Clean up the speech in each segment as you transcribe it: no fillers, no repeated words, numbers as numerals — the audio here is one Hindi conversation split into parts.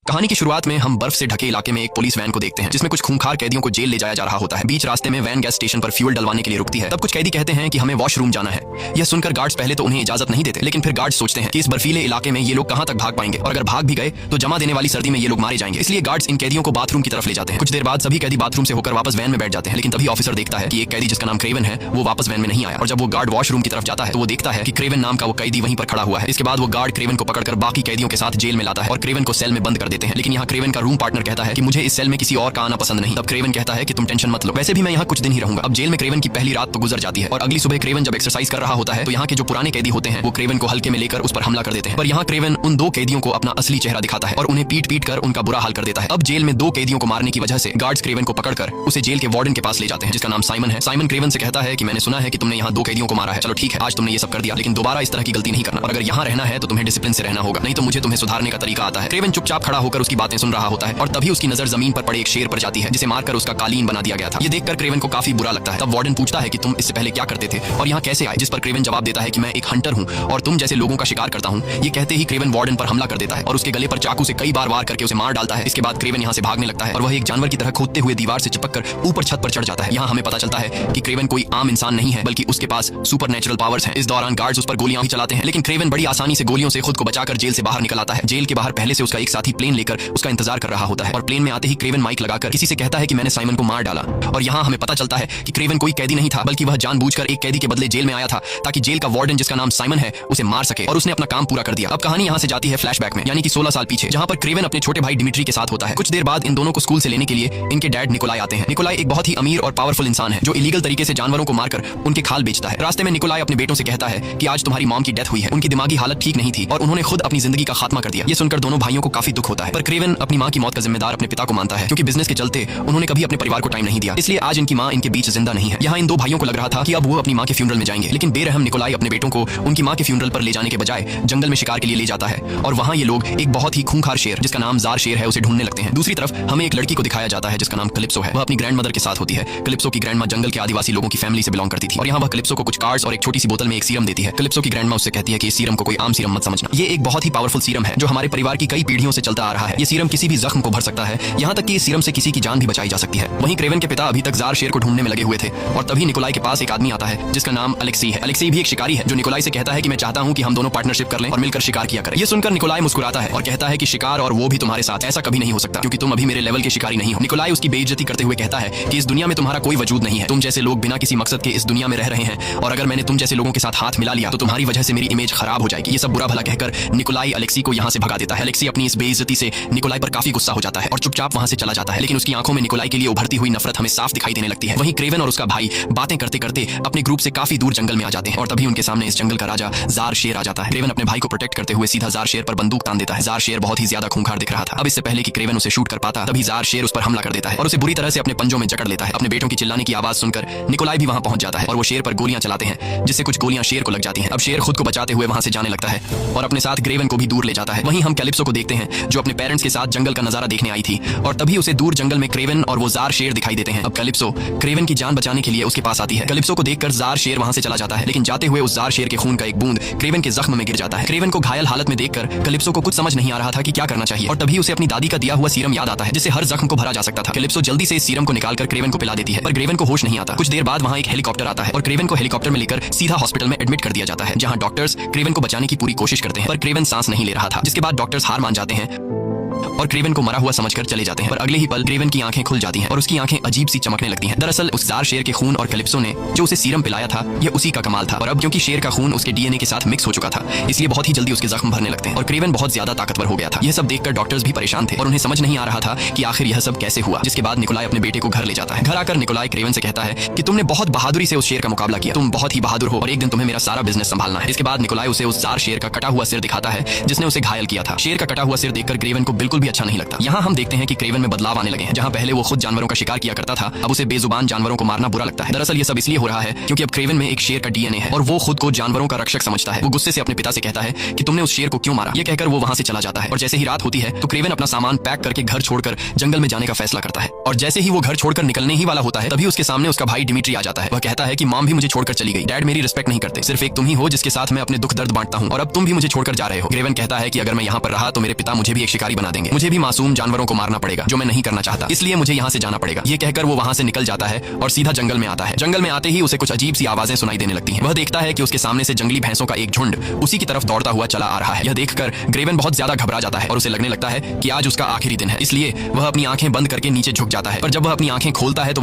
कहानी की शुरुआत में हम बर्फ से ढके इलाके में एक पुलिस वैन को देखते हैं जिसमें कुछ खूंखार कैदियों को जेल ले जाया जा रहा होता है। बीच रास्ते में वैन गैस स्टेशन पर फ्यूल डलवाने के लिए रुकती है। तब कुछ कैदी कहते हैं कि हमें वॉशरूम जाना है। यह सुनकर गार्ड्स पहले तो उन्हें इजाजत नहीं देते, लेकिन फिर गार्ड्स सोचते हैं कि इस बर्फीले इलाके में ये लोग कहां तक भाग पाएंगे, और अगर भाग भी गए तो जमा देने वाली सर्दी में ये लोग मारे जाएंगे। इसलिए गार्ड्स इन कैदियों को बाथरूम की तरफ ले जाते हैं। कुछ देर बाद सभी कैदी बाथरूम से होकर वापस वैन में बैठ जाते हैं, लेकिन तभी ऑफिसर देखता है कि एक कैदी जिसका नाम क्रेवन है वो वापस वैन में नहीं आया। और जब वो गार्ड वॉशरूम की तरफ जाता है तो वो देखता है कि क्रेवन नाम का वो कैदी वहीं पर खड़ा हुआ है। इसके बाद वो गार्ड क्रेवन को पकड़कर बाकी कैदियों के साथ जेल में लाता है और क्रेवन को सेल में बंद कर देते हैं। लेकिन यहाँ क्रेवन का रूम पार्टनर कहता है कि मुझे इस सेल में किसी और का आना पसंद नहीं। तब क्रेवन कहता है कि तुम टेंशन मत लो, वैसे भी मैं यहाँ कुछ दिन ही रहूंगा। अब जेल में क्रेवन की पहली रात तो गुजर जाती है और अगली सुबह क्रेवन जब एक्सरसाइज कर रहा होता है तो यहाँ के जो पुराने कैदी होते हैं वो क्रेवन को हल्के में लेकर उस पर हमला कर देते हैं। पर यहाँ क्रेवन उन दो कैदियों को अपना असली चेहरा दिखाता है और उन्हें पीट पीट कर उनका बुरा हाल कर देता है। अब जेल में दो कैदियों को मारने की वजह से गार्ड्स क्रेवन को पकड़कर उसे जेल के वार्डन के पास ले जाते हैं जिसका नाम साइमन है। साइमन क्रेवन से कहता है कि मैंने सुना है कि तुमने यहाँ दो कैदियों को मारा है। चलो ठीक है, आज तुमने ये सब कर दिया, लेकिन दोबारा इस तरह की गलती नहीं करना, और अगर यहाँ रहना है तो तुम्हें डिसिप्लिन से रहना होगा, नहीं तो मुझे तुम्हें सुधारने का तरीका आता है। क्रेवन चुपचाप खड़ा होकर उसकी बातें सुन रहा होता है और तभी उसकी नजर जमीन पर पड़े एक शेर पर जाती है जिसे मारकर उसका कालीन बना दिया गया था। ये देखकर क्रेवन को काफी बुरा लगता है। तब वार्डन पूछता है कि तुम इससे पहले क्या करते थे और यहाँ कैसे आए, जिस पर क्रेवन जवाब देता है कि मैं एक हंटर हूँ और तुम जैसे लोगों का शिकार करता हूँ। ये कहते ही क्रेवन वार्डन पर हमला कर देता है और उसके गले पर चाकू से कई बार वार करके उसे मार डालता है। इसके बाद क्रेवन यहाँ से भागने लगता है और वह एक जानवर की तरह खोदते हुए दीवार से चिपक कर ऊपर छत पर चढ़ जाता है। यहाँ हमें पता चलता है कि क्रेवन कोई आम इंसान नहीं है, बल्कि उसके पास सुपर नेचुरल पावर्स हैं। इस दौरान गार्ड्स उस पर गोलियां भी चलाते हैं, लेकिन क्रेवन बड़ी आसानी से गोलियों से खुद को बचाकर जेल से बाहर निकल आता है। जेल के बाहर पहले से उसका एक साथी प्लेन लेकर उसका इंतजार कर रहा होता है और प्लेन में आते ही क्रेवन माइक लगाकर किसी से कहता है कि मैंने साइमन को मार डाला। और यहाँ हमें पता चलता है कि क्रेवन कोई कैदी नहीं था, बल्कि वह जानबूझकर एक कैदी के बदले जेल में आया था ताकि जेल का वार्डन जिसका नाम साइमन है उसे मार सके, और उसने अपना काम पूरा कर दिया। अब कहानी यहाँ से जाती है फ्लैशबैक में, यानी कि 16 साल पीछे, जहाँ पर क्रेवन अपने छोटे भाई डिमिट्री के साथ होता है। कुछ देर बाद इन दोनों को स्कूल से लेने के लिए इनके डैड निकोलाई आते हैं। निकोलाई एक बहुत ही अमीर और पावरफुल इंसान है जो इलीगल तरीके से जानवरों को मारकर उनके खाल बेचता है। रास्ते में निकोलाई अपने बेटों से कहता है कि आज तुम्हारी मॉम की डेथ हुई है, उनकी दिमागी हालत ठीक नहीं थी और उन्होंने खुद अपनी जिंदगी का खात्मा कर दिया। ये सुनकर दोनों भाइयों को काफी दुख होता है, पर क्रेवन अपनी माँ की मौत का जिम्मेदार अपने पिता को मानता है, क्योंकि बिजनेस के चलते उन्होंने कभी अपने परिवार को टाइम नहीं दिया, इसलिए आज इनकी माँ इनके बीच जिंदा नहीं है। यहाँ इन दो भाइयों को लग रहा था कि अब वो अपनी माँ के फ्यूनरल में जाएंगे, लेकिन बेरहम निकोलाई अपने बेटों को उनकी माँ के फ्यूनरल पर ले जाने के बजाय जंगल में शिकार के लिए ले जाता है और वहाँ ये लोग एक बहुत ही खूंखार शेर जिसका नाम जार शेर है उसे ढूंढने लगते हैं। दूसरी तरफ हमें एक लड़की को दिखाया जाता है जिसका नाम कलिप्सो है। वह अपनी ग्रैंडमदर के साथ होती है। कलिप्सो की ग्रैंडमा जंगल के आदिवासी लोगों की फैमिली से बिलोंग करती थी और यहाँ वह कलिप्सो को कुछ कार्ड्स और एक छोटी सी बोतल में एक सीरम देती है। कलिप्सो की ग्रैंडमा उससे कहती है कि इस सीरम को कोई आम सीरम मत समझना, ये एक बहुत ही पावरफुल सीरम है जो हमारे परिवार की कई पीढ़ियों से चलता आ रहा है। ये सीरम किसी भी जख्म को भर सकता है, यहाँ तक कि इस सीरम से किसी की जान भी बचाई जा सकती है। वहीं क्रेवन के पिता अभी तक जार शेर को ढूंढने में लगे हुए थे और तभी निकोलाई के पास एक आदमी आता है जिसका नाम अलेक्सी है। अलेक्सी भी एक शिकारी है जो निकोलाई से कहता है कि मैं चाहता हूँ कि हम दोनों पार्टनरशिप कर लें और मिलकर शिकार किया करें। ये सुनकर निकोलाई मुस्कुराता है और कहता है कि शिकार और वो भी तुम्हारे साथ, ऐसा कभी नहीं हो सकता क्योंकि तुम अभी मेरे लेवल के शिकारी नहीं हो। निकोलाई उसकी बेइज्जती करते हुए कहता है कि इस दुनिया में तुम्हारा कोई वजूद नहीं है, तुम जैसे लोग बिना किसी मकसद के इस दुनिया में रह रहे हैं और अगर मैंने तुम जैसे लोगों के साथ हाथ मिला लिया तो तुम्हारी वजह से मेरी इमेज खराब हो जाएगी। ये सब बुरा भला कहकर निकोलाई अलेक्सी को यहाँ से भगा देता है। अलेक्सी अपनी इस बेइज्जती से निकोलाई पर काफी गुस्सा हो जाता है और चुपचाप वहाँ से चला जाता है, लेकिन उसकी आंखों में निकोलाई के लिए उभरती हुई नफरत हमें साफ दिखाई देने लगती है। वहीं क्रेवन और उसका भाई बातें करते करते अपने ग्रुप से काफी दूर जंगल में आ जाते हैं और तभी उनके सामने इस जंगल का राजा जार शेर आ जाता है। क्रेवन अपने भाई को प्रोटेक्ट करते हुए सीधा जार शेर पर बंदूक तान देता है। जार शेर बहुत ही ज्यादा खूंखार दिख रहा था। अब इससे पहले कि क्रेवन उसे शूट कर पाता तभी जार शेर उस पर हमला कर देता है और उसे बुरी तरह से अपने पंजों में जकड़ लेता है। अपने बेटों की चिल्लाने की आवाज सुनकर निकोलाई भी वहां पहुंच जाता है और वो शेर पर गोलियां चलाते हैं जिससे कुछ गोलियां शेर को लग जाती हैं। अब शेर खुद को बचाते हुए वहां से जाने लगता है और अपने साथ क्रेवन को भी दूर ले जाता है। वहीं हम कैलिप्सो को देखते हैं जो अपने पेरेंट्स के साथ जंगल का नजारा देखने आई थी और तभी उसे दूर जंगल में क्रेवन और वो जार शेर दिखाई देते हैं। अब कैलिप्सो क्रेवन की जान बचाने के लिए उसके पास आती है। कैलिप्सो को देखकर जार शेर वहां से चला जाता है, लेकिन जाते हुए उस जार शेर के खून का एक बूंद क्रेवन के जख्म में गिर जाता है। क्रेवन को घायल हालत में देखकर कैलिप्सो को कुछ समझ नहीं आ रहा था कि क्या करना चाहिए और तभी उसे अपनी दादी का दिया हुआ सीरम याद आता है जिससे हर जख्म को भरा जा सकता था। कैलिप्सो जल्दी से इस सीरम को निकालकर क्रेवन को पिला देती है, पर क्रेवन को होश नहीं आता। कुछ देर बाद वहां एक हेलीकॉप्टर आता है और क्रेवन को हेलीकॉप्टर में लेकर सीधा हॉस्पिटल में एडमिट कर दिया जाता है, जहां डॉक्टर्स क्रेवन को बचाने की पूरी कोशिश करते हैं, पर क्रेवन सांस नहीं ले रहा था, जिसके बाद डॉक्टर्स हार मान जाते हैं और क्रेवन को मरा हुआ समझकर चले जाते हैं। पर अगले ही पल क्रेवन की आंखें खुल जाती हैं और उसकी आंखें अजीब सी चमकने लगती हैं। दरअसल उस जार शेर के खून और कैलिप्सो ने जो उसे सीरम पिलाया था यह उसी का कमाल था और अब क्योंकि शेर का खून उसके डीएनए के साथ मिक्स हो चुका था इसलिए बहुत ही जल्दी उसके जख्म भरने लगते हैं और क्रेवन बहुत ज्यादा ताकतवर हो गया था। यह सब देखकर डॉक्टर्स भी परेशान थे और उन्हें समझ नहीं आ रहा था कि आखिर यह सब कैसे हुआ। जिसके बाद निकोलाई अपने बेटे को घर ले जाता है। घर आकर निकोलाई क्रेवन से कहता है कि तुमने बहुत बहादुरी से उस शेर का मुकाबला किया, तुम बहुत ही बहादुर हो और एक दिन तुम्हें मेरा सारा बिजनेस संभालना है। इसके बाद निकोलाई उसे उस जार शेर का कटा हुआ सिर दिखाता है जिसने उसे घायल किया था। शेर का कटा हुआ सिर देखकर क्रेवन को बिल्कुल भी अच्छा नहीं लगता। यहाँ हम देखते हैं कि क्रेवन में बदलाव आने लगे हैं। जहां पहले वो खुद जानवरों का शिकार किया करता था अब उसे बेजुबान जानवरों को मारना बुरा लगता है। दरअसल ये सब इसलिए हो रहा है क्योंकि अब क्रेवन में एक शेर का डीएनए है और वो खुद को जानवरों का रक्षक समझता है। वो गुस्से से अपने पिता से कहता है कि तुमने उस शेर को क्यों मारा। ये कहकर वो वहां से चला जाता है और जैसे ही रात होती है तो क्रेवन अपना सामान पैक करके घर छोड़कर जंगल में जाने का फैसला करता है और जैसे ही वो घर छोड़कर निकलने ही वाला होता है तभी उसके सामने उसका भाई डिमिट्री आ जाता है। वह कहता है कि मॉम भी मुझे छोड़कर चली गई, डैड मेरी रिस्पेक्ट नहीं करते, सिर्फ एक तुम ही हो जिसके साथ मैं अपने दुख दर्द बांटता हूँ और अब तुम भी मुझे छोड़कर जा रहे हो। क्रेवन कहता है कि अगर मैं यहाँ पर रहा तो मेरे पिता मुझे भी एक शिकारी बना देंगे। मुझे भी मासूम जानवरों को मारना पड़ेगा जो मैं नहीं करना चाहता, इसलिए मुझे यहाँ से जाना पड़ेगा। ये कहकर वो वहाँ से निकल जाता है और सीधा जंगल में आता है। जंगल में आते ही उसे कुछ अजीब सी आवाजें सुनाई देने लगती हैं। वह देखता है कि उसके सामने से जंगली भैंसों का एक झुंड उसी की तरफ दौड़ता हुआ चला आ रहा है। यह देखकर ग्रेवन बहुत ज्यादा घबरा जाता है और उसे लगने लगता है कि आज उसका आखिरी दिन है, इसलिए वह अपनी आंखें बंद करके नीचे झुक जाता है। पर जब वह अपनी आंखें खोलता है तो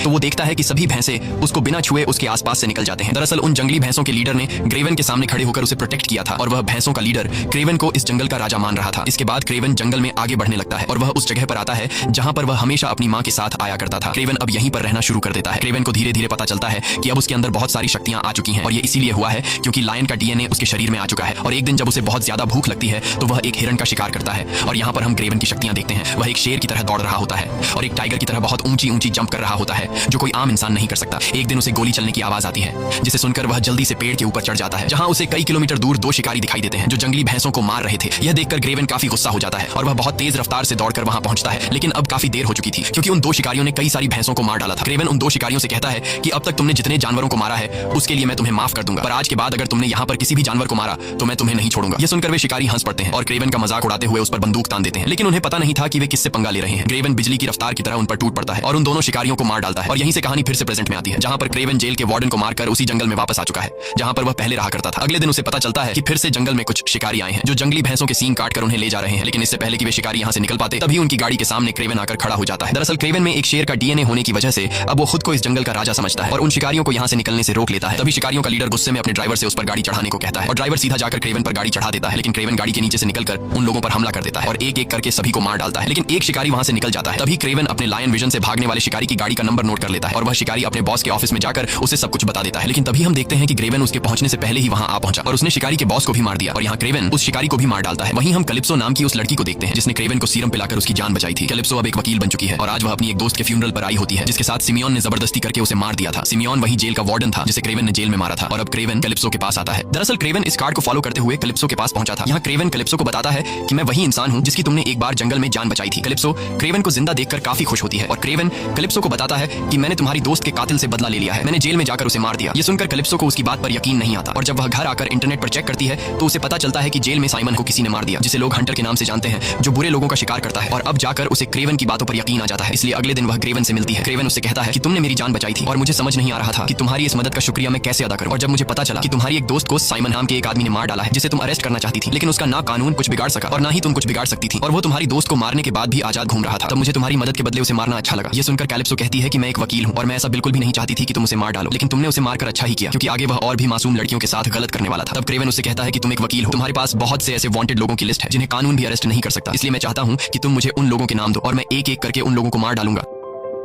वो देखता है कि सभी भैंसे उसको बिना छुए उसके आसपास से निकल जाते हैं। दरअसल उन जंगली भैंसों के लीडर ने ग्रेवन के सामने खड़े होकर उसे प्रोटेक्ट किया था और वह भैंसों का लीडर क्रेवन को इस जंगल का राजा मान रहा था। इसके बाद क्रेवन जंगल में आगे बढ़ने लगता है और वह उस जगह पर आता है जहां पर वह हमेशा अपनी मां के साथ आया करता था। क्रेवन अब यहीं पर रहना शुरू कर देता है। क्रेवन को धीरे धीरे पता चलता है कि अब उसके अंदर बहुत सारी शक्तियां आ चुकी हैं और ये इसीलिए हुआ है क्योंकि लायन का डीएनए उसके शरीर में आ चुका है। और एक दिन जब उसे बहुत ज्यादा भूख लगती है तो वह एक हिरण का शिकार करता है और यहाँ पर हम क्रेवन की शक्तियां देखते हैं। वह एक शेर की तरह दौड़ रहा होता है और एक टाइगर की तरह बहुत ऊंची ऊंची जंप कर रहा होता है जो कोई आम इंसान नहीं कर सकता। एक दिन उसे गोली चलने की आवाज आती है जिसे सुनकर वह जल्दी से पेड़ के ऊपर चढ़ जाता है जहां उसे कई किलोमीटर दूर दो शिकारी दिखाई देते हैं जो जंगली भैंसों को मार रहे थे। यह देखकर ग्रेवन काफी गुस्सा हो जाता है और वह बहुत तेज रफ्तार से दौड़कर वहां पहुंचता है, लेकिन अब काफी देर हो चुकी थी क्योंकि उन दो शिकारियों ने कई सारी भैंसों को मार डाला था। ग्रेवन उन दो शिकारियों से कहता है कि अब तक तुमने जितने जानवरों को मारा है उसके लिए मैं तुम्हें माफ कर दूंगा, पर आज के बाद अगर तुमने यहाँ पर किसी भी जानवर को मारा तो मैं तुम्हें नहीं छोड़ूंगा। यह सुनकर वे शिकारी हंस पड़ते हैं और ग्रेवन का मजाक उड़ाते हुए उस पर बंदूक तान देते हैं, लेकिन उन्हें पता नहीं था कि वे किससे पंगा ले रहे हैं। ग्रेवन बिजली की रफ्तार की तरह उन पर टूट पड़ता है और उन दोनों शिकारियों को मार डालता है और यहीं से कहानी फिर से प्रेजेंट में आती है जहां पर क्रेवन जेल के वार्डन को मारकर उसी जंगल में वापस आ चुका है जहां पर वह पहले रहा करता था। अगले दिन उसे पता चलता है कि फिर से जंगल में कुछ शिकारी आए हैं जो जंगली भैंसों के सींग काटकर उन्हें ले जा रहे हैं, लेकिन इससे पहले कि वे शिकारी यहां से निकल पाते तभी उनकी गाड़ी के सामने क्रेवन आकर खड़ा हो जाता है। दरअसल क्रेवन में एक शेर का डीएनए होने की वजह से अब वो खुद को इस जंगल का राजा समझता है और उन शिकारियों को यहां से निकलने से रोक लेता है। तभी शिकारियों का लीडर गुस्से में अपने ड्राइवर से उस पर गाड़ी चढ़ाने को कहता है और ड्राइवर सीधा जाकर क्रेवन पर गाड़ी चढ़ा देता है, लेकिन क्रेवन गाड़ी के नीचे से निकलकर उन लोगों पर हमला कर देता है और एक एक करके सभी को मार डालता है। लेकिन एक शिकारी वहां से निकल जाता है। तभी क्रेवन अपने लायन विजन से भागने वाले शिकारी की गाड़ी का नंबर नोट कर लेता है और वह शिकारी अपने बॉस के ऑफिस में जाकर उसे सब कुछ बता देता है। लेकिन तभी हम देखते हैं कि क्रेवन उसके पहुंचने से पहले ही वहां आ पहुंचा और उसने शिकारी के बॉस को भी मार दिया और यहाँ क्रेवन उस शिकारी को भी मार डालता है। वहीं हम कैलिप्सो नाम की उस लड़की को देखते हैं जिसने क्रेवन को सीरम पिलाकर उसकी जान बचाई थी। कैलिप्सो अब एक वकील बन चुकी है और आज वह अपनी एक दोस्त के फ्यूनरल पर आई होती है जिसके साथ सिमियोन ने जबरदस्ती करके उसे मार दिया था। सिमियोन वही जेल का वार्डन था जिसे क्रेवन ने जेल में मारा था और अब क्रेवन कैलिप्सो के पास आता है। दरअसल क्रेवन इस कार्ड को फॉलो करते हुए कैलिप्सो के पास पहुंचा था। यहाँ क्रेवन कैलिप्सो को बताता है कि मैं वही इंसान हूँ जिसकी तुमने एक बार जंगल में जान बचाई थी। कैलिप्सो क्रेवन को जिंदा देखकर काफी खुश होती है और क्रेवन कैलिप्सो को बताता है कि मैंने तुम्हारी दोस्त के कातिल से बदला ले लिया है, मैंने जेल में जाकर उसे मार दिया। ये सुनकर कैलिप्सो को उसकी बात पर यकीन नहीं आता और जब वह घर आकर इंटरनेट पर चेक करती है तो उसे पता चलता है कि जेल में साइमन को किसी ने मार दिया, जिसे लोग हंटर के नाम से जानते हैं, जो बुरे लोगों का शिकार करता है। और अब जाकर उसे क्रेवन की बातों पर यकीन आ जाता है, इसलिए अगले दिन वह क्रेवन से मिलती है। क्रेवन उससे कहता है कि तुमने मेरी जान बचाई थी और मुझे समझ नहीं आ रहा था कि तुम्हारी इस मदद का शुक्रिया मैं कैसे अदा करूं। और जब मुझे पता चला कि तुम्हारी एक दोस्त को साइमन नाम के एक आदमी ने मार डाला है जिसे तुम अरेस्ट करना चाहती थी, लेकिन उसका ना कानून कुछ बिगाड़ सका और ना ही तुम कुछ बिगाड़ सकती थी और वो तुम्हारी दोस्त को मारने के बाद भी आजाद घूम रहा था, तब मुझे तुम्हारी मदद के बदले उसे मारना अच्छा लगा। ये सुनकर कैलिप्सो कहती है कि मैं एक वकील हूं और मैं ऐसा बिल्कुल भी नहीं चाहती थी कि तुम उसे मार डालो, लेकिन तुमने उसे मारकर अच्छा ही किया क्योंकि आगे वह और भी मासूम लड़कियों के साथ गलत करने वाला था। तब क्रेवन उसे कहता है कि तुम एक वकील हो, तुम्हारे पास बहुत से ऐसे वांटेड लोगों की लिस्ट है जिन्हें कानून भी अरेस्ट नहीं कर सकता, इसलिए मैं चाहता हूं कि तुम मुझे उन लोगों के नाम दो और मैं एक एक करके उन लोगों को मार डालूंगा।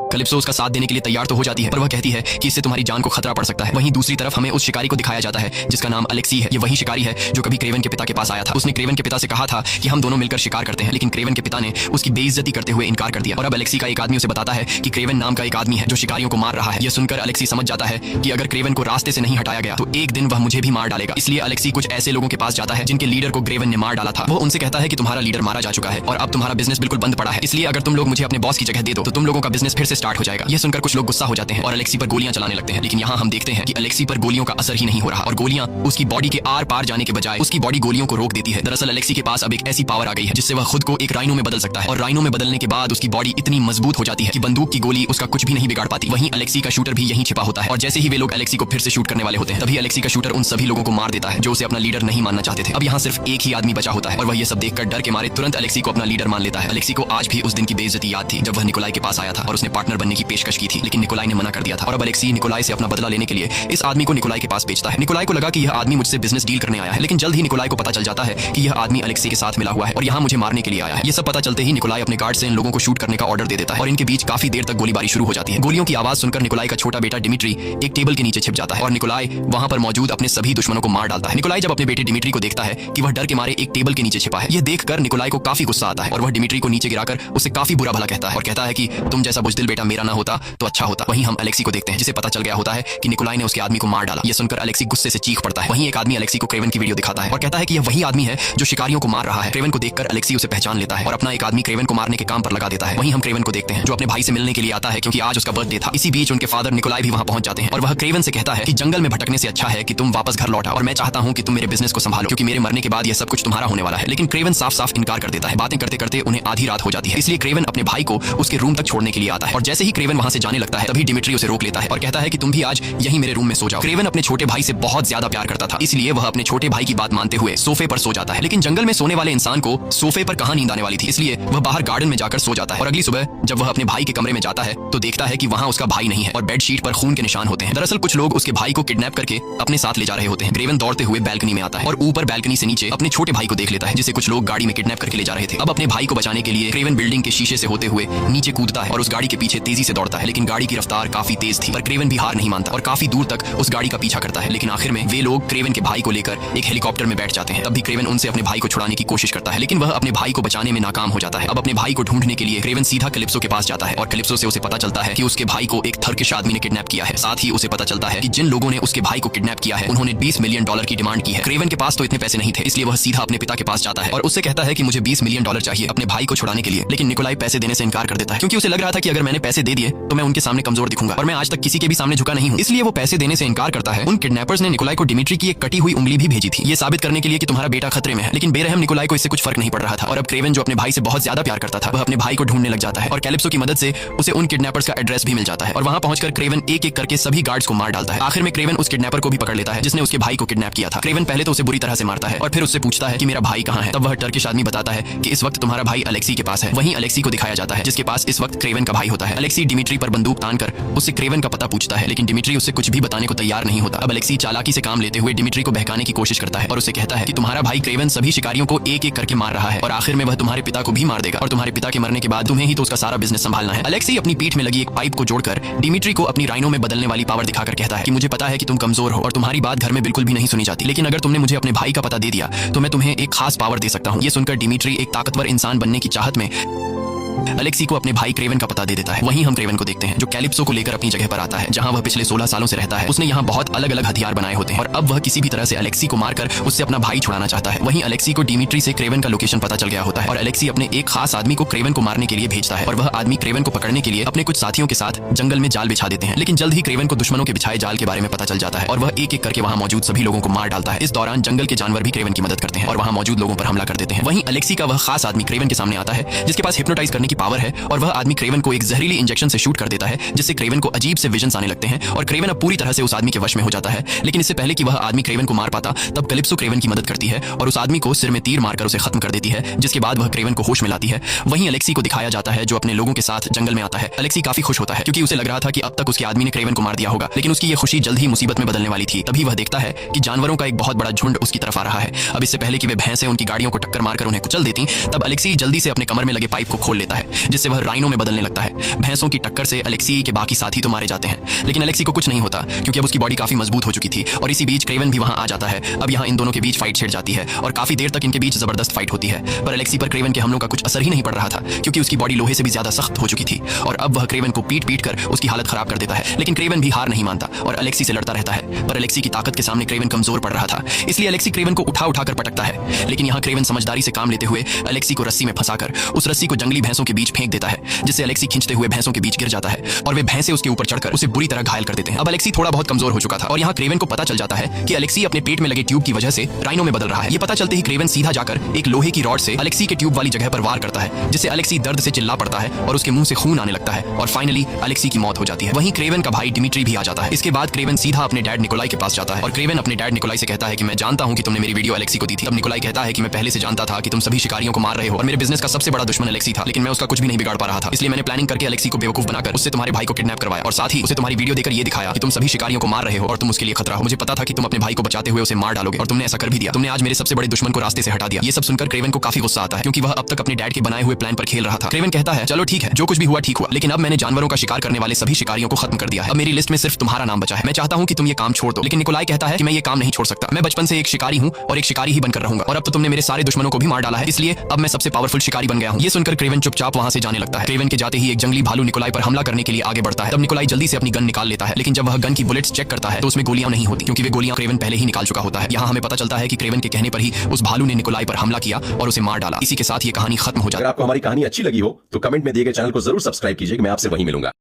कैलिप्सो उसका साथ देने के लिए तैयार तो हो जाती है पर वह कहती है कि इससे तुम्हारी जान को खतरा पड़ सकता है। वहीं दूसरी तरफ हमें उस शिकारी को दिखाया जाता है जिसका नाम अलेक्सी है। ये वही शिकारी है जो कभी क्रेवन के पिता के पास आया था। उसने क्रेवन के पिता से कहा था कि हम दोनों मिलकर शिकार करते हैं, लेकिन क्रेवन के पिता ने उसकी बेइज्जती करते हुए इनकार कर दिया और अब अलेक्सी का एक आदमी उसे बताता है कि क्रेवन नाम का एक आदमी है जो शिकारियों को मार रहा है। यह सुनकर अलेक्सी समझ जाता है कि अगर क्रेवन को रास्ते से नहीं हटाया गया तो एक दिन वह मुझे भी मार डालेगा, इसलिए अलेक्सी कुछ ऐसे लोगों के पास जाता है जिनके लीडर को क्रेवन ने मार डाला था। वो उनसे कहता है कि तुम्हारा लीडर मारा जा चुका है और अब तुम्हारा बिजनेस बिल्कुल बंद पड़ा है, इसलिए अगर तुम लोग मुझे अपने बॉस की जगह दे दो तो तुम लोगों का बिजनेस फिर से स्टार्ट हो जाएगा। यह सुनकर कुछ लोग गुस्सा हो जाते हैं और अलेक्सी पर गोलियां चलाने लगते हैं, लेकिन यहाँ हम देखते हैं कि अलेक्सी पर गोलियों का असर ही नहीं हो रहा और गोलियां उसकी बॉडी के आर पार जाने के बजाय उसकी बॉडी गोलियों को रोक देती है। दरअसल अलेक्सी के पास अब एक ऐसी पावर आ गई है जिससे वह खुद को एक राइनो में बदल सकता है और राइनो में बदलने के बाद उसकी बॉडी इतनी मजबूत हो जाती है कि बंदूक की गोली उसका कुछ भी नहीं बिगाड़ पाती। वहीं अलेक्सी का शूटर भी यहीं छिपा होता है और जैसे ही वे लोग अलेक्सी को फिर से शूट करने वाले होते हैं तभी अलेक्सी का शूटर उन सभी लोगों को मार देता है जो उसे अपना लीडर नहीं मानना चाहते थे। अब यहाँ सिर्फ एक ही आदमी बचा होता है और वह ये सब देखकर डर के मारे तुरंत अलेक्सी को अपना लीडर मान लेता है। अलेक्सी को आज भी उस दिन की बेइज्जती याद थी जब वह निकोलाई के पास आया था और उसने पार्टनर बनने की पेशकश की थी, लेकिन निकोलाई ने मना कर दिया था और अब अलेक्सी निकोलाई से अपना बदला लेने के लिए इस आदमी को निकोलाई के पास भेजता है। निकोलाई को लगा कि यह आदमी मुझसे बिजनेस डील करने आया है, लेकिन जल्द ही निकोलाई को पता चल जाता है कि यह आदमी अलेक्सी के साथ मिला हुआ है और यहाँ मुझे मारने के लिए आया है। ये सब पता चलते ही निकोलाई अपने गार्ड से इन लोगों को शूट करने का ऑर्डर दे देता है और इनके बीच काफी देर तक गोलीबारी शुरू हो जाती है। गोलियों की आवाज सुनकर निकोलाई का छोटा बेटा डिमिट्री एक टेबल के नीचे छिप जाता है और निकोलाई वहां पर मौजूद अपने सभी दुश्मनों को मार डालता है। निकोलाई जब अपने बेटे डिमिट्री को देखता है कि वह डर के मारे एक टेबल के नीचे छिपा है, यह देखकर निकोलाई को काफी गुस्सा आता है और वह डिमिट्री को नीचे गिराकर उसे काफी बुरा भला कहता है और कहता है कि तुम जैसा बुजदिल बेटा मेरा ना होता तो अच्छा होता। वहीं हम अलेक्सी को देखते हैं जिसे पता चल गया होता है कि निकोलाई ने उसके आदमी को मार डाला। ये सुनकर अलेक्सी गुस्से से चीख पड़ता है। वहीं एक आदमी अलेक्सी को क्रेवन की वीडियो दिखाता है और कहता है कि यह वही आदमी है जो शिकारियों को मार रहा है। क्रेवन को देखकर अलेक्सी उसे पहचान लेता है और अपना एक आदमी क्रेवन को मारने के काम पर लगा देता है। वहीं हम क्रेवन को देखते हैं जो अपने भाई से मिलने के लिए आता है क्योंकि आज उसका बर्थडे था। इसी बीच उनके फादर निकोलाई भी वहां पहुंच जाते हैं और वह क्रेवन से कहता है कि जंगल में भटकने से अच्छा है कि तुम वापस घर लौटा और मैं चाहता हूं कि तुम मेरे बिजनेस को संभालो क्योंकि मेरे मरने के बाद यह सब कुछ तुम्हारा होने वाला है। लेकिन क्रेवन साफ साफ इनकार कर देता है। बातें करते करते उन्हें आधी रात हो जाती है, इसलिए क्रेवन अपने भाई को उसके रूम तक छोड़ने के लिए आता है और जैसे ही क्रेवन वहां से जाने लगता है तभी डिमिट्री उसे रोक लेता है और कहता है कि तुम भी आज यहीं मेरे रूम में सो जाओ। क्रेवन अपने छोटे भाई से बहुत ज्यादा प्यार करता था, इसलिए वह अपने छोटे भाई की बात मानते हुए सोफे पर सो जाता है। लेकिन जंगल में सोने वाले इंसान को सोफे पर कहां नींद आने वाली थी, इसलिए वह बाहर गार्डन में जाकर सो जाता है। और अगली सुबह जब वह अपने भाई के कमरे में जाता है तो देखता है कि वहां उसका भाई नहीं है और बेडशीट पर खून के निशान होते हैं। दरअसल कुछ लोग उसके भाई को किडनैप करके अपने साथ ले जा रहे होते हैं। क्रेवन दौड़ते हुए बैल्कनी में आता है और ऊपर बैल्कनी से नीचे अपने छोटे भाई को देख लेता है जिसे कुछ लोग गाड़ी में किडनैप करके ले जा रहे थे। अब अपने भाई को बचाने के लिए क्रेवन बिल्डिंग के शीशे से होते हुए नीचे कूदता है और उस गाड़ी के पीछे तेजी से दौड़ता है। लेकिन गाड़ी की रफ्तार काफी तेज थी पर क्रेवन भी हार नहीं मानता और काफी दूर तक उस गाड़ी का पीछा करता है। लेकिन आखिर में वे लोग क्रेवन के भाई को लेकर एक हेलीकॉप्टर में बैठ जाते हैं। तब भी क्रेवन उनसे अपने भाई को छुड़ाने की कोशिश करता है लेकिन वह अपने भाई को बचाने में नाकाम हो जाता है। अब अपने भाई को ढूंढने के लिए क्रेवन सीधा कैलिप्सो के पास जाता है और कैलिप्सो से उसे पता चलता है कि उसके भाई को एक थर्किश आदमी ने किडनैप किया है। साथ ही उसे पता चलता है कि जिन लोगों ने उसके भाई को किडनैप किया है उन्होंने $20 मिलियन की डिमांड की है। क्रेवन के पास तो इतने पैसे नहीं थे, इसलिए वह सीधा अपने पिता के पास जाता है और उससे कहता है कि मुझे $20 मिलियन चाहिए अपने भाई को छुड़ाने के लिए। लेकिन निकोलाई पैसे देने से इनकार कर देता है क्योंकि उसे लग रहा था कि अगर मैंने पैसे दे दिए तो मैं उनके सामने कमजोर दिखूंगा और मैं आज तक किसी के भी सामने झुका नहीं हूं, इसलिए वो पैसे देने से इनकार करता है। उन किडनैपर्स ने निकोलाई को डिमिट्री की एक कटी हुई उंगली भी भेजी थी, ये साबित करने के लिए कि तुम्हारा बेटा खतरे में है। लेकिन बेरहम निकोलाई को इससे कुछ फर्क नहीं पड़ रहा था और अब क्रेवन जो अपने भाई से बहुत ज्यादा प्यार करता था वह अपने भाई को ढूंढने लग जाता है और कैलिप्सो की मदद से उसे उन किडनैपर्स का एड्रेस भी मिल जाता है और वहां पहुंचकर क्रेवन एक एक करके सभी गार्ड्स को मार डालता है। आखिर में क्रेवन उस किडनैपर को भी पकड़ लेता है जिसने उसके भाई को किडनैप किया था। क्रेवन पहले तो उसे बुरी तरह से मारता है और फिर उससे पूछता है कि मेरा भाई कहां है। तब वह टर्किश आदमी बताता है कि इस वक्त तुम्हारा भाई अलेक्सी के पास है। वहीं अलेक्सी को दिखाया जाता है जिसके पास इस वक्त क्रेवन का भाई होता है। अलेक्सी डिमिट्री पर बंदूक तानकर उससे क्रेवन का पता पूछता है लेकिन डिमिट्री उससे कुछ भी बताने को तैयार नहीं होता। अब अलेक्सी चालाकी से काम लेते हुए डिमिट्री को बहकाने की कोशिश करता है और उसे कहता है कि तुम्हारा भाई क्रेवन सभी शिकारियों को एक एक करके मार रहा है और आखिर में वह तुम्हारे पिता को भी मार देगा और तुम्हारे पिता के मरने के बाद तुम्हें ही तो उसका सारा बिजनेस संभालना है। अलेक्सी अपनी पीठ में लगी एक पाइप को जोड़कर डिमिट्री को अपनी राइनो में बदलने वाली पावर दिखाकर कहता है कि मुझे पता है कि तुम कमजोर हो और तुम्हारी बात घर में बिल्कुल भी नहीं सुनी जाती, लेकिन अगर तुमने मुझे अपने भाई का पता दे दिया तो मैं तुम्हें एक खास पावर दे सकता हूँ। ये सुनकर डिमिट्री एक ताकतवर इंसान बनने की चाहत में अलेक्सी को अपने भाई क्रेवन का पता दे देता है। वहीं हम क्रेवन को देखते हैं जो कैलिप्सो को लेकर अपनी जगह पर आता है जहां वह पिछले 16 सालों से रहता है। उसने यहाँ बहुत अलग अलग हथियार बनाए होते हैं और अब वह किसी भी तरह से अलेक्सी को मारकर उससे अपना भाई छुड़ाना चाहता है। वहीं अलेक्सी को डिमिट्री से क्रेवन का लोकेशन पता चल गया होता है और अलेक्सी अपने एक खास आदमी को क्रेवन को मारने के लिए भेजता है और वह आदमी क्रेवन को पकड़ने के लिए अपने कुछ साथियों के साथ जंगल में जाल बिछा देते हैं। लेकिन जल्द ही क्रेवन को दुश्मनों के बिछाए जाल के बारे में पता चल जाता है और वह एक एक करके वहां मौजूद सभी लोगों को मार डालता है। इस दौरान जंगल के जानवर भी क्रेवन की मदद करते हैं और वहां मौजूद लोगों पर हमला कर देते हैं। वहीं अलेक्सी का वह खास आदमी क्रेवन के सामने आता है जिसके पास हिप्नोटाइज करने की पावर है और वह आदमी क्रेवन को एक जहरीली इंजेक्शन से शूट कर देता है जिससे क्रेवन को अजीब से विजन्स आने लगते हैं और क्रेवन अब पूरी तरह से उस आदमी के वश में हो जाता है। लेकिन इससे पहले कि वह आदमी क्रेवन को मार पाता तब कैलिप्सो क्रेवन की मदद करती है और उस आदमी को सिर में तीर मारकर उसे खत्म कर देती है, जिसके बाद वह क्रेवन को होश में लाती है। वहीं अलेक्सी को दिखाया जाता है जो अपने लोगों के साथ जंगल में आता है। अलेक्सी काफी खुश होता है क्योंकि उसे लग रहा था कि अब तक उसके आदमी ने क्रेवन को मार दिया होगा, लेकिन उसकी यह खुशी जल्द ही मुसीबत में बदलने वाली थी। तभी वह देखता है कि जानवरों का एक बहुत बड़ा झुंड उसकी तरफ आ रहा है। अब इससे पहले कि वे भैंसें उनकी गाड़ियों को टक्कर मारकर उन्हें कुचल देती तब अलेक्सी जल्दी से अपने कमर में लगे पाइप को खोल लेता है जिससे वह राइनो में बदलने लगता है। भैंसों की टक्कर से अलेक्सी के बाकी साथी तो मारे जाते हैं लेकिन अलेक्सी को कुछ नहीं होता क्योंकि अब उसकी बॉडी काफी मजबूत हो चुकी थी और इसी बीच क्रेवन भी वहां आ जाता है। अब यहाँ इन दोनों के बीच फाइट छिड़ जाती है और काफी देर तक इनके बीच जबरदस्त फाइट होती है पर अलेक्सी पर क्रेवन के हमलों का कुछ असर ही नहीं पड़ रहा था क्योंकि उसकी बॉडी लोहे से भी ज्यादा सख्त हो चुकी थी और अब वह क्रेवन को पीट पीट कर उसकी हालत खराब कर देता है। लेकिन क्रेवन भी हार नहीं मानता और अलेक्सी से लड़ता रहता है पर अलेक्सी की ताकत के सामने क्रेवन कमजोर पड़ रहा था, इसलिए अलेक्सी क्रेवन को उठा उठाकर पटकता है। लेकिन यहाँ क्रेवन समझदारी से काम लेते हुए अलेक्सी को रस्सी में फंसाकर उस रस्सी को जंगली भैंसों के बीच फेंक देता है जिससे अलेक्सी खींचते हुए भैंसों के बीच गिर जाता है और वे भैंसे उसके ऊपर चढ़कर उसे बुरी तरह घायल कर देते हैं। अब अलेक्सी थोड़ा बहुत कमजोर हो चुका था और यहाँ क्रेवन को पता चल जाता है कि अलेक्सी अपने पेट में लगे ट्यूब की वजह से राइनो में बदल रहा है। ये पता चलते ही क्रेवन सीधा जाकर एक लोहे की रॉड से अलेक्सी के ट्यूब वाली जगह पर वार करता है जिससे अलेक्सी दर्द से चिल्ला पड़ता है और उसके मुंह से खून आने लगता है और फाइनली अलेक्सी की मौत हो जाती है। वहीं क्रेवन का भाई डिमिट्री भी आ जाता है। इसके बाद क्रेवन सीधा अपने डैड निकोलाई के पास जाता है और क्रेवन अपने डैड निकोलाई से कहता है कि मैं जानता हूं कि तुमने मेरी वीडियो अलेक्सी को दी थी। अब निकोलाई कहता है कि मैं पहले से जानता था कि तुम सभी शिकारियों को मार रहे हो और मेरे बिजनेस का सबसे बड़ा दुश्मन अलेक्सी था, लेकिन मैं उसका कुछ भी नहीं बिगाड़ पा रहा था, इसलिए मैंने प्लानिंग करके अलेक्सी को बेवकूफ बनाकर उससे तुम्हारे भाई को किडनैप करवाया और साथ ही उसे तुम्हारी वीडियो देकर ये दिखाया कि तुम सभी शिकारियों को मार रहे हो और तुम उसके लिए खतरा हो। मुझे पता था कि तुम अपने भाई को बचाते हुए उसे मार डालोगे और तुमने ऐसा कर भी दिया। तुमने आज मेरे सबसे बड़े दुश्मन को रास्ते से हटा दिया। ये सब सुनकर क्रेवन को काफी गुस्सा आता है क्योंकि वह अब तक अपने डैड के बनाए हुए प्लान पर खेल रहा था। क्रेवन कहता है चलो ठीक है, जो कुछ भी हुआ ठीक हुआ, लेकिन अब मैंने जानवरों का शिकार करने वाले सभी शिकारियों को खत्म कर दिया है। अब मेरी लिस्ट में सिर्फ तुम्हारा नाम बचा है। मैं चाहता हूँ कि तुम ये काम छोड़ दो। लेकिन निकोलाई कहता है कि मैं ये काम नहीं छोड़ सकता। मैं बचपन से एक शिकारी हूँ और एक शिकारी ही बनकर रहूंगा और अब तो तुमने मेरे सारे दुश्मनों को भी मार डाला है, इसलिए अब मैं सबसे पावरफुल शिकारी बन गया हूँ। ये सुनकर क्रेवन चुपचाप चुपचाप वहां से जाने लगता है। क्रेवन के जाते ही एक जंगली भालू निकोलाई पर हमला करने के लिए आगे बढ़ता है। तब निकोलाई जल्दी से अपनी गन निकाल लेता है, लेकिन जब वह गन की बुलेट्स चेक करता है तो उसमें गोलियां नहीं होती, क्योंकि वे गोलियां क्रेवन पहले ही निकाल चुका होता है। यहाँ हमें पता चलता है कि क्रेवन के कहने पर ही उस भालू ने निकोलाई पर हमला किया और उसे मार डाला। इसी के साथ ये कहानी खत्म हो जाती है। अगर आपको हमारी कहानी अच्छी लगी हो तो कमेंट में दिए गए चैनल को जरूर सब्सक्राइब कीजिए, मैं आपसे वहीं मिलूंगा।